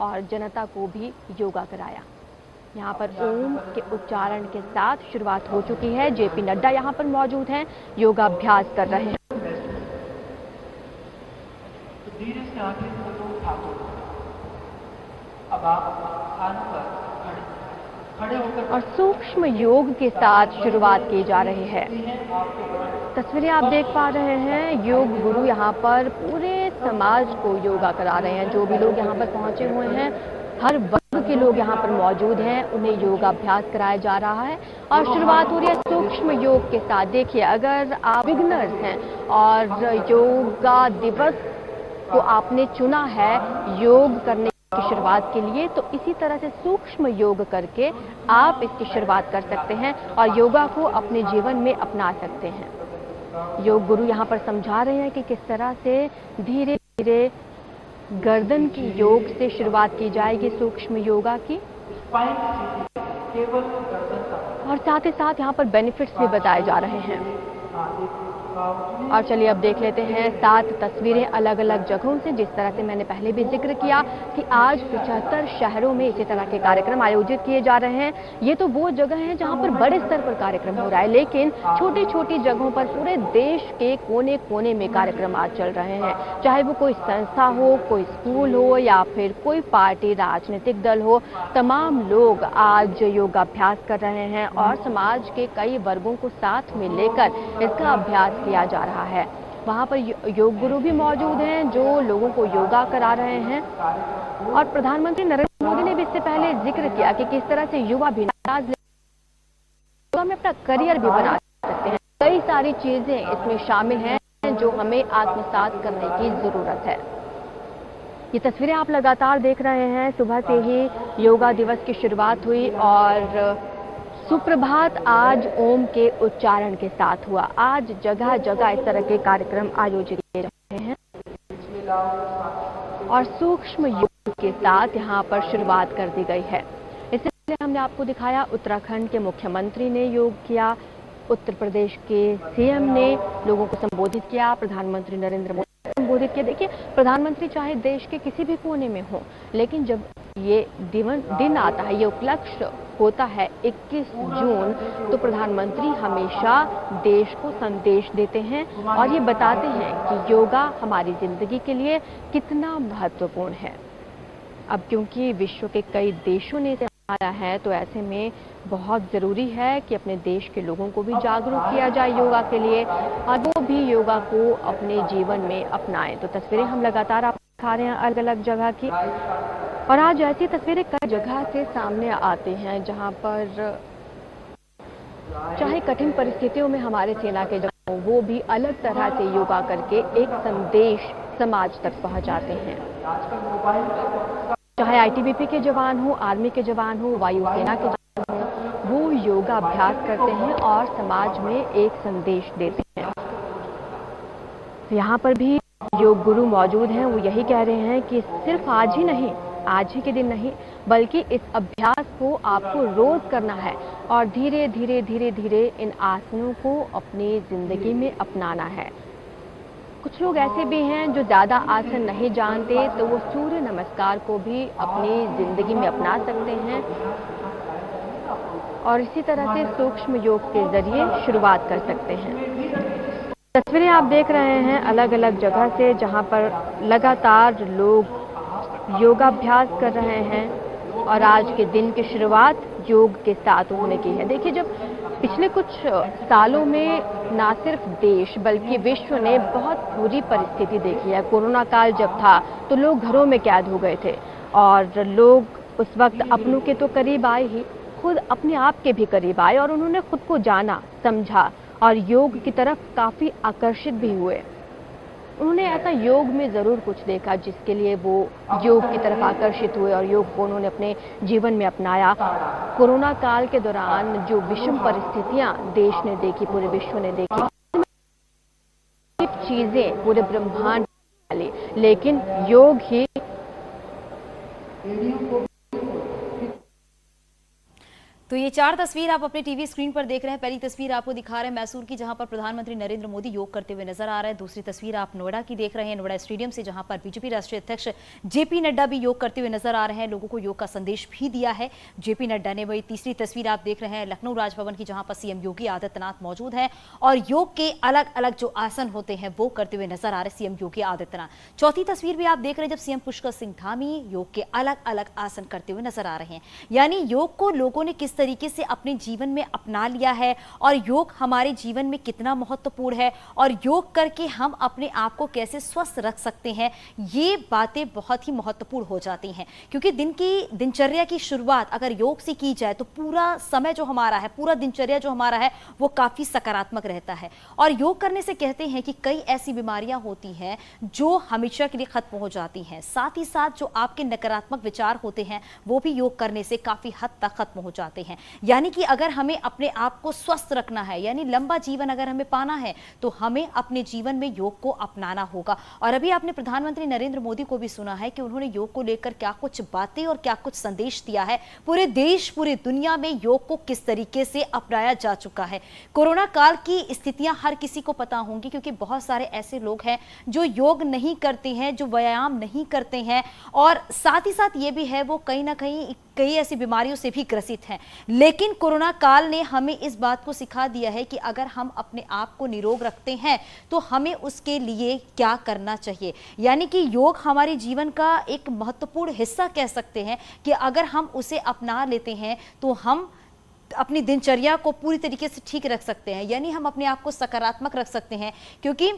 और जनता को भी योगा कराया। यहाँ पर ओम के उच्चारण के साथ शुरुआत हो चुकी है। जेपी नड्डा यहाँ पर मौजूद हैं, योगाभ्यास कर रहे हैं। धीरे से आगे हाथों अब आप स्थान पर खड़े होकर और सूक्ष्म योग के साथ शुरुआत की जा रही है। तस्वीरें आप देख पा रहे हैं, योग गुरु यहाँ पर पूरे समाज को योगा करा रहे हैं। जो भी लोग यहाँ पर पहुंचे हुए हैं, हर वर्ग के लोग यहाँ पर मौजूद हैं, उन्हें योगाभ्यास कराया जा रहा है और शुरुआत हो रही है सूक्ष्म योग के साथ। देखिए, अगर आप बिगिनर्स हैं और योगा दिवस को आपने चुना है योग करने की शुरुआत के लिए, तो इसी तरह से सूक्ष्म योग करके आप इसकी शुरुआत कर सकते हैं और योगा को अपने जीवन में अपना सकते हैं। योग गुरु यहाँ पर समझा रहे हैं कि किस तरह से धीरे धीरे गर्दन की योग से शुरुआत की जाएगी सूक्ष्म योगा की, और साथ ही साथ यहाँ पर बेनिफिट्स भी बताए जा रहे हैं। और चलिए अब देख लेते हैं 7 तस्वीरें अलग अलग जगहों से। जिस तरह से मैंने पहले भी जिक्र किया कि आज 75 शहरों में इसी तरह के कार्यक्रम आयोजित किए जा रहे हैं। ये तो वो जगह है जहां पर बड़े स्तर पर कार्यक्रम हो रहा है, लेकिन छोटी छोटी जगहों पर पूरे देश के कोने कोने में कार्यक्रम आज चल रहे हैं। चाहे वो कोई संस्था हो, कोई स्कूल हो या फिर कोई पार्टी, राजनीतिक दल हो, तमाम लोग आज योगाभ्यास कर रहे हैं और समाज के कई वर्गों को साथ में लेकर इसका अभ्यास किया जा रहा है। वहां पर योग गुरु भी मौजूद हैं जो लोगों को योगा करा रहे हैं। और प्रधानमंत्री नरेंद्र मोदी ने भी इससे पहले जिक्र किया कि किस तरह से युवा भी योगा में अपना करियर भी बना सकते हैं। कई सारी चीजें इसमें शामिल हैं जो हमें आत्मसात करने की जरूरत है। ये तस्वीरें आप लगातार देख रहे हैं। सुबह से ही योगा दिवस की शुरुआत हुई और सुप्रभात आज ओम के उच्चारण के साथ हुआ। आज जगह जगह इस तरह के कार्यक्रम आयोजित किए जा रहे हैं और सूक्ष्म योग के साथ यहाँ पर शुरुआत कर दी गई है। इससे पहले हमने आपको दिखाया उत्तराखंड के मुख्यमंत्री ने योग किया, उत्तर प्रदेश के सीएम ने लोगों को संबोधित किया, प्रधानमंत्री नरेंद्र मोदी ने संबोधित किया। देखिए, प्रधानमंत्री चाहे देश के किसी भी कोने में हो, लेकिन जब ये दिन आता है, ये उपलक्ष्य होता है 21 जून, तो प्रधानमंत्री हमेशा देश को संदेश देते हैं और ये बताते हैं कि योगा हमारी जिंदगी के लिए कितना महत्वपूर्ण है। अब क्योंकि विश्व के कई देशों ने इसे अपनाया है, तो ऐसे में बहुत जरूरी है कि अपने देश के लोगों को भी जागरूक किया जाए योगा के लिए और वो भी योगा को अपने जीवन में अपनाएं। तो तस्वीरें हम लगातार आप दिखा रहे हैं अलग अलग जगह की, और आज ऐसी तस्वीरें कई जगह से सामने आती हैं जहां पर चाहे कठिन परिस्थितियों में हमारे सेना के जवान वो भी अलग तरह से योगा करके एक संदेश समाज तक पहुंचाते हैं। चाहे आईटीबीपी के जवान हो, आर्मी के जवान हो, वायुसेना के जवान हो, वो योगा अभ्यास करते हैं और समाज में एक संदेश देते हैं। यहाँ पर भी योग गुरु मौजूद हैं, वो यही कह रहे हैं कि सिर्फ आज ही नहीं, आज ही के दिन नहीं, बल्कि इस अभ्यास को आपको रोज करना है और धीरे धीरे धीरे धीरे इन आसनों को अपनी जिंदगी में अपनाना है। कुछ लोग ऐसे भी हैं जो ज्यादा आसन नहीं जानते, तो वो सूर्य नमस्कार को भी अपनी जिंदगी में अपना सकते हैं और इसी तरह से सूक्ष्म योग के जरिए शुरुआत कर सकते हैं। तस्वीरें आप देख रहे हैं अलग अलग जगह से जहां पर लगातार लोग योगाभ्यास कर रहे हैं और आज के दिन की शुरुआत योग के साथ उन्होंने की है। देखिए, जब पिछले कुछ सालों में ना सिर्फ देश बल्कि विश्व ने बहुत बुरी परिस्थिति देखी है। कोरोना काल जब था तो लोग घरों में कैद हो गए थे और लोग उस वक्त अपनों के तो करीब आए ही, खुद अपने आप के भी करीब आए और उन्होंने खुद को जाना, समझा और योग की तरफ काफी आकर्षित भी हुए। उन्होंने ऐसा योग में जरूर कुछ देखा जिसके लिए वो योग की तरफ आकर्षित हुए और योग को उन्होंने अपने जीवन में अपनाया। कोरोना काल के दौरान जो विषम परिस्थितियां देश ने देखी, पूरे विश्व ने देखी, चीजें पूरे ब्रह्मांड वाली, लेकिन योग ही तो ये 4 तस्वीर आप अपने टीवी स्क्रीन पर देख रहे हैं। पहली तस्वीर आपको दिखा रहे हैं मैसूर की, जहां पर प्रधानमंत्री नरेंद्र मोदी योग करते हुए नजर आ रहे हैं। दूसरी तस्वीर आप नोएडा की देख रहे हैं, नोएडा स्टेडियम से, जहां पर बीजेपी राष्ट्रीय अध्यक्ष जेपी नड्डा भी योग करते हुए नजर आ रहे हैं, लोगों को योग का संदेश भी दिया है जेपी नड्डा ने। वही तीसरी तस्वीर आप देख रहे हैं लखनऊ राजभवन की, जहां पर सीएम योगी आदित्यनाथ मौजूद है और योग के अलग अलग जो आसन होते हैं वो करते हुए नजर आ रहे सीएम योगी आदित्यनाथ। चौथी तस्वीर भी आप देख रहे हैं, जब सीएम पुष्कर सिंह धामी योग के अलग अलग आसन करते हुए नजर आ रहे हैं। यानी योग को लोगों ने किस तरीके से अपने जीवन में अपना लिया है और योग हमारे जीवन में कितना महत्वपूर्ण है और योग करके हम अपने आप को कैसे स्वस्थ रख सकते हैं, ये बातें बहुत ही महत्वपूर्ण हो जाती हैं। क्योंकि दिनचर्या की शुरुआत अगर योग से की जाए तो पूरा समय जो हमारा है, पूरा दिनचर्या जो हमारा है वो काफी सकारात्मक रहता है। और योग करने से कहते हैं कि कई ऐसी बीमारियां होती हैं जो हमेशा के लिए खत्म हो जाती हैं। साथ ही साथ जो आपके नकारात्मक विचार होते हैं वो भी योग करने से काफी हद तक खत्म हो जाते हैं। यानी कि अगर हमें अपने आप को स्वस्थ रखना है, यानी लंबा जीवन अगर हमें पाना है, तो हमें अपने जीवन में योग को अपनाना होगा। और अभी आपने प्रधानमंत्री नरेंद्र मोदी को भी सुना है कि उन्होंने योग को लेकर क्या कुछ बातें और क्या कुछ संदेश दिया है। पूरे देश, पूरी दुनिया में योग को किस तरीके से अपनाया जा चुका है। कोरोना काल की स्थितियां हर किसी को पता होंगी, क्योंकि बहुत सारे ऐसे लोग हैं जो योग नहीं करते हैं, जो व्यायाम नहीं करते हैं, और साथ ही साथ ये भी है वो कहीं ना कहीं कई ऐसी बीमारियों से भी ग्रसित हैं। लेकिन कोरोना काल ने हमें इस बात को सिखा दिया है कि अगर हम अपने आप को निरोग रखते हैं तो हमें उसके लिए क्या करना चाहिए। यानी कि योग हमारे जीवन का एक महत्वपूर्ण हिस्सा कह सकते हैं कि अगर हम उसे अपना लेते हैं तो हम अपनी दिनचर्या को पूरी तरीके से ठीक रख सकते हैं। यानी हम अपने आप को सकारात्मक रख सकते हैं, क्योंकि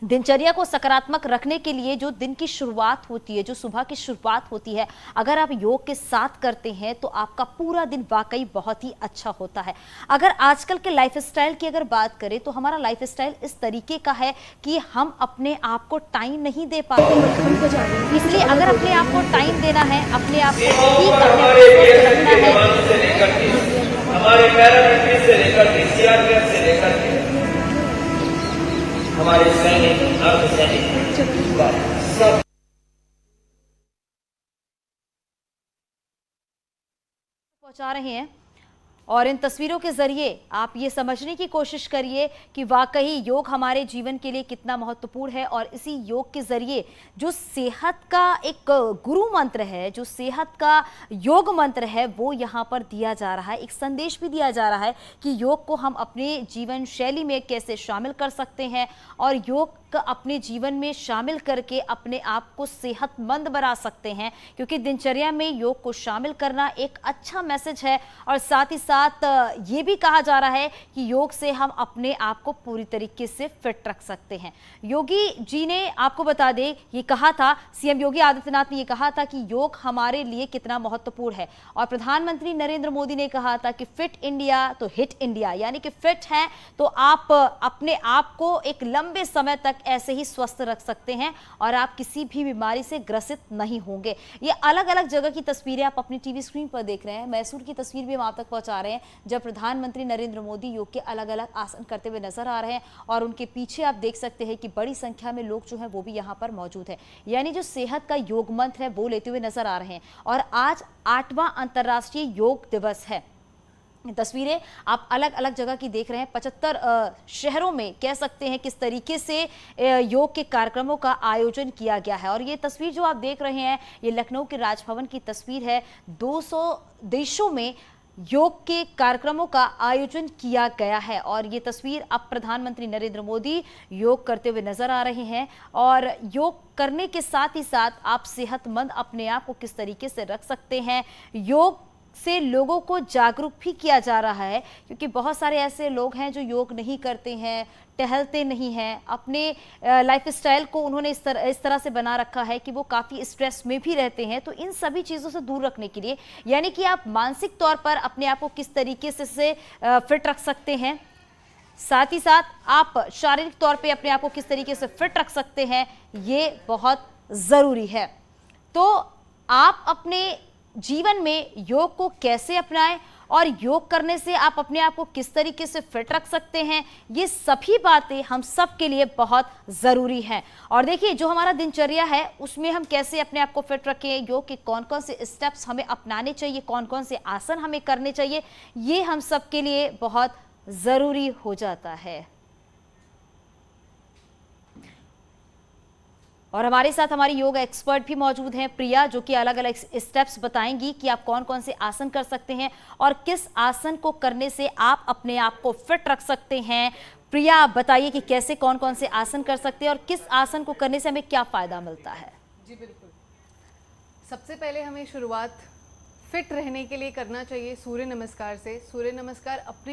दिनचर्या को सकारात्मक रखने के लिए जो दिन की शुरुआत होती है, जो सुबह की शुरुआत होती है, अगर आप योग के साथ करते हैं तो आपका पूरा दिन वाकई बहुत ही अच्छा होता है। अगर आजकल के लाइफस्टाइल की अगर बात करें तो हमारा लाइफस्टाइल इस तरीके का है कि हम अपने आप को टाइम नहीं दे पाते। इसलिए अगर अपने आप को टाइम देना है, अपने आप को ठीक रखना है, हमारे पैरामिलिट्री से लेकर सीआरपीएफ से लेकर हमारे सैनिक, अर्धसैनिक सब पहुंचा रहे हैं। और इन तस्वीरों के जरिए आप ये समझने की कोशिश करिए कि वाकई योग हमारे जीवन के लिए कितना महत्वपूर्ण है। और इसी योग के जरिए जो सेहत का एक गुरु मंत्र है, जो सेहत का योग मंत्र है, वो यहाँ पर दिया जा रहा है। एक संदेश भी दिया जा रहा है कि योग को हम अपने जीवन शैली में कैसे शामिल कर सकते हैं और योग अपने जीवन में शामिल करके अपने आप को सेहतमंद बना सकते हैं। क्योंकि दिनचर्या में योग को शामिल करना एक अच्छा मैसेज है। और साथ ही साथ ये भी कहा जा रहा है कि योग से हम अपने आप को पूरी तरीके से फिट रख सकते हैं। योगी जी ने, आपको बता दें, ये कहा था, सीएम योगी आदित्यनाथ ने ये कहा था कि योग हमारे लिए कितना महत्वपूर्ण है। और प्रधानमंत्री नरेंद्र मोदी ने कहा था कि फिट इंडिया तो हिट इंडिया, यानी कि फिट है तो आप अपने आप को एक लंबे समय तक ऐसे ही स्वस्थ रख सकते हैं और आप किसी भी बीमारी से ग्रसित नहीं होंगे। ये अलग अलग जगह की तस्वीरें आप अपनी टीवी स्क्रीन पर देख रहे हैं। मैसूर की तस्वीर भी हम आप तक पहुंचा रहे हैं, जब प्रधानमंत्री नरेंद्र मोदी योग के अलग अलग आसन करते हुए नजर आ रहे हैं और उनके पीछे आप देख सकते हैं कि बड़ी संख्या में लोग जो है वो भी यहाँ पर मौजूद है। यानी जो सेहत का योग मंत्र है वो लेते हुए नजर आ रहे हैं। और आज 8वां अंतर्राष्ट्रीय योग दिवस है। तस्वीरें आप अलग अलग जगह की देख रहे हैं। 75 शहरों में कह सकते हैं किस तरीके से योग के कार्यक्रमों का आयोजन किया गया है। और ये तस्वीर जो आप देख रहे हैं, ये लखनऊ के राजभवन की तस्वीर है। 200 देशों में योग के कार्यक्रमों का आयोजन किया गया है। और ये तस्वीर अब प्रधानमंत्री नरेंद्र मोदी योग करते हुए नजर आ रहे हैं। और योग करने के साथ ही साथ आप सेहतमंद अपने आप को किस तरीके से रख सकते हैं, योग से लोगों को जागरूक भी किया जा रहा है। क्योंकि बहुत सारे ऐसे लोग हैं जो योग नहीं करते हैं, टहलते नहीं हैं, अपने लाइफस्टाइल को उन्होंने इस तरह से बना रखा है कि वो काफ़ी स्ट्रेस में भी रहते हैं। तो इन सभी चीज़ों से दूर रखने के लिए, यानी कि आप मानसिक तौर पर अपने आप को किस तरीके से फिट रख सकते हैं, साथ ही साथ आप शारीरिक तौर पे अपने आप को किस तरीके से फिट रख सकते हैं, ये बहुत ज़रूरी है। तो आप अपने जीवन में योग को कैसे अपनाएं और योग करने से आप अपने आप को किस तरीके से फिट रख सकते हैं, ये सभी बातें हम सब के लिए बहुत ज़रूरी हैं। और देखिए, जो हमारा दिनचर्या है उसमें हम कैसे अपने आप को फिट रखें, योग के कौन कौन से स्टेप्स हमें अपनाने चाहिए, कौन कौन से आसन हमें करने चाहिए, ये हम सब के लिए बहुत ज़रूरी हो जाता है। और हमारे साथ हमारी योग एक्सपर्ट भी मौजूद हैं, प्रिया, जो कि अलग अलग स्टेप्स बताएंगी कि आप कौन कौन से आसन कर सकते हैं और किस आसन को करने से आप अपने आप को फिट रख सकते हैं। प्रिया, आप बताइए कि कैसे कौन कौन से आसन कर सकते हैं और किस आसन को करने से हमें क्या फायदा मिलता है। जी बिल्कुल, सबसे पहले हमें शुरुआत फिट रहने के लिए करना चाहिए सूर्य नमस्कार से। सूर्य नमस्कार अपने